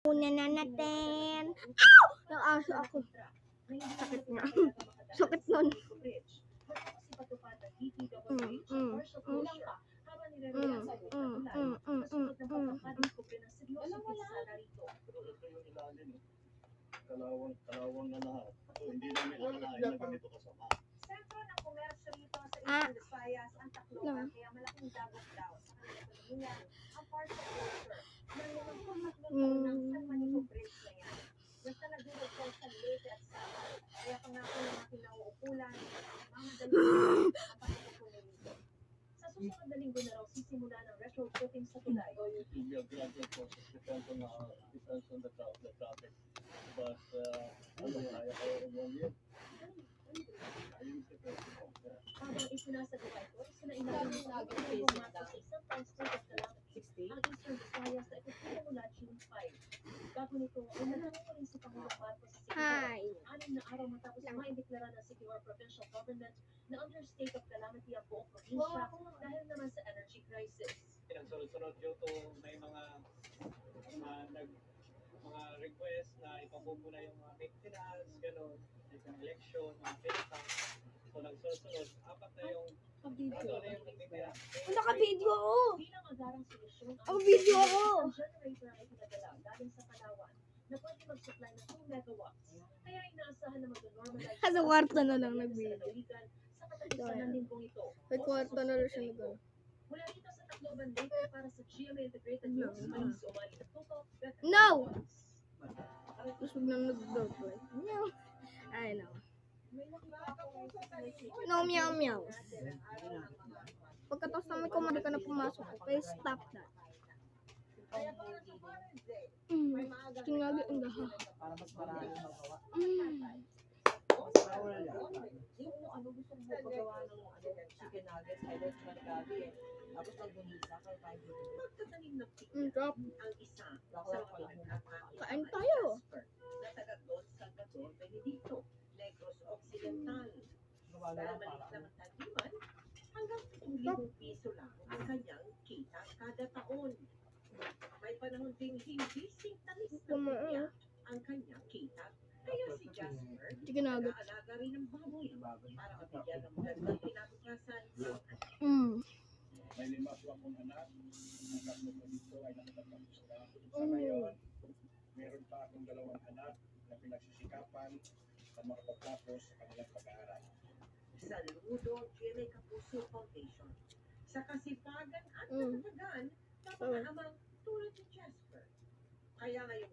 Una na natin. Yung aso ako. Sakit nga. Sakit nun. Kalawang na lahat. So, hindi namin akalain na ganito kasama. Sentro ng komersyo rito sa Ilocos Visayas ang Tacloban, kaya malaking dagok daw sa kanilang ekonomiya ang partial closure ng limang taon ng San Manico Bridge na yan. Basta nagdurog daw sa Leyte at Sabah, kaya pangako ng mga kinauukulan, mamadali ang pagkukunin nito. Sa susunod na linggo na raw sisimula ng retrofitting sa tulay. So, it will be a gradual process. Depends on the traffic. But, kaya 1 year. Habang isinasagawa ito, isinailalim sa ating bumato sa isang transport of calamity ang Eastern Visayas na ito simula June 5. Bago nito, ay nanangaling si Pangulong Marcos sa Hi. 6 na araw matapos maideklara ng Siquijor Provincial Government na under state of calamity ang buong probinsya dahil naman sa energy crisis. Sunod-sunod due to may mga request na ipapupuna yung mga maintenance, gano'n, yung election, mga pinaka. So nagsunod-sunod, apat na yung nagtitira. Naka-video ako. Bilang agarang solusyon, Ang video ako. ang generator ay pinadala galing sa Palawan na pwede mag-supply ng 2 megawatts. Kaya inaasahan na mag-normalize Sa kwarto na lang sa nag-video. lalawigan sa katapusan ng linggong ito. May kwarto na lang siya nag-video. Mula dito sa Tacloban Lake para sa GMA Integrated News, Manis Umali at Tuto. No! Tapos wag nang nag-double. Meow. I know. No, meow, meow. Pagkatapos namin kumari ka na pumasok, okay, stop that. Tingali ang daha. Para mas marami magawa. Yung ano gusto mo pagawa ng chicken nuggets, highlights man gabi eh. Tapos nagbunisa, kaya tayo dito. Magtatanim ng Drop. ang isa sa Wala pala. Kain tayo. na taga Don Salvador Benedicto, Negros Occidental. Gawa na Para lang maliit para. lang ang taniman, hanggang 7,000 piso lang ang kanyang kita kada taon. May panahon ding hindi sintanis na bigya ang kanyang kita. Kaya si Jasper, Chicken nuggets. nag-aalaga rin ng baboy para mabigyan ng magandang kinabukasan. May 5 akong anak. Ang 3 ko dito ay nakatapos na. Sa ngayon, meron pa akong 2 anak na pinagsisikapan na makapagtapos ang kanilang pag-aaral. Saludo GMA Kapuso Foundation sa kasipagan at katatagan ng mga amang tulad ni Jasper. Kaya ngayon